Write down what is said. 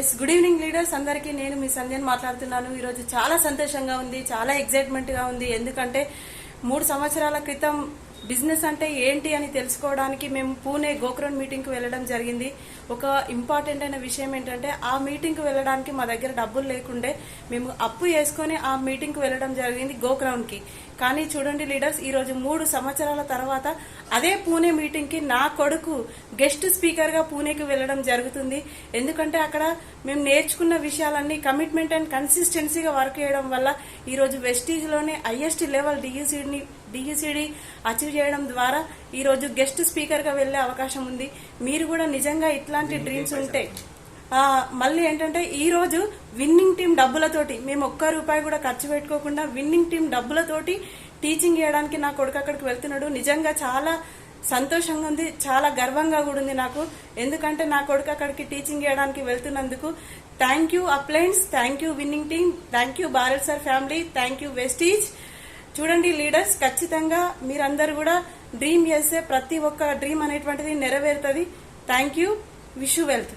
Yes, good evening leaders అందరికీ. నేను మీ సంధ్యని మాట్లాడుతున్నాను. ఈరోజు చాలా సంతోషంగా ఉంది, చాలా ఎగ్జైట్మెంట్ గా ఉంది. ఎందుకంటే 3 సంవత్సరాల క్రితం బిజినెస్ అంటే ఏంటి అని తెలుసుకోవడానికి మేము పూణే గోక్రోన్ మీటింగ్ కి వెళ్ళడం జరిగింది. ఒక ఇంపార్టెంట్ అయిన విషయం ఏంటంటే ఆ మీటింగ్ కి వెళ్ళడానికి మా దగ్గర డబ్బులు లేకుండే మేము అప్పు చేసుకుని ఆ మీటింగ్ కి వెళ్ళడం జరిగింది గోక్రౌన్ కి. కానీ చూడండి లీడర్స్, ఈ రోజు 3 సంవత్సరాల తర్వాత అదే పూణే మీటింగ్ కి నా కొడుకు గెస్ట్ స్పీకర్ గా పూణేకి వెళ్ళడం జరుగుతుంది. ఎందుకంటే అక్కడ మేము నేర్చుకున్న విషయాలన్నీ కమిట్మెంట్ అండ్ కన్సిస్టెన్సీగా వర్క్ చేయడం వల్ల ఈ రోజు వెస్టీజ్ లోనే హైయెస్ట్ లెవెల్ డియూసీడీ అచీవ్ చేయడం ద్వారా ఈ రోజు గెస్ట్ స్పీకర్ గా వెళ్లే అవకాశం ఉంది. మీరు కూడా నిజంగా ఇట్లాంటి డ్రీమ్స్ ఉంటే మళ్ళీ ఏంటంటే ఈ రోజు విన్నింగ్ టీం డబ్బులతోటి మేము ₹1 కూడా ఖర్చు పెట్టుకోకుండా విన్నింగ్ టీం డబ్బులతోటి టీచింగ్ చేయడానికి నా కొడుకు అక్కడికి వెళ్తున్నాడు. నిజంగా చాలా సంతోషంగా ఉంది, చాలా గర్వంగా కూడా ఉంది నాకు. ఎందుకంటే నా కొడుకు అక్కడికి టీచింగ్ చేయడానికి వెళ్తున్నందుకు thank you appliances, thank you winning team, thank you Bharat sir family, thank you Vestige. చూడండి లీడర్స్, ఖచ్చితంగా మీరందరూ కూడా డ్రీమ్ చేస్తే ప్రతి ఒక్క డ్రీమ్ అనేటువంటిది నెరవేరుతుంది. Thank you. Wish you wealth.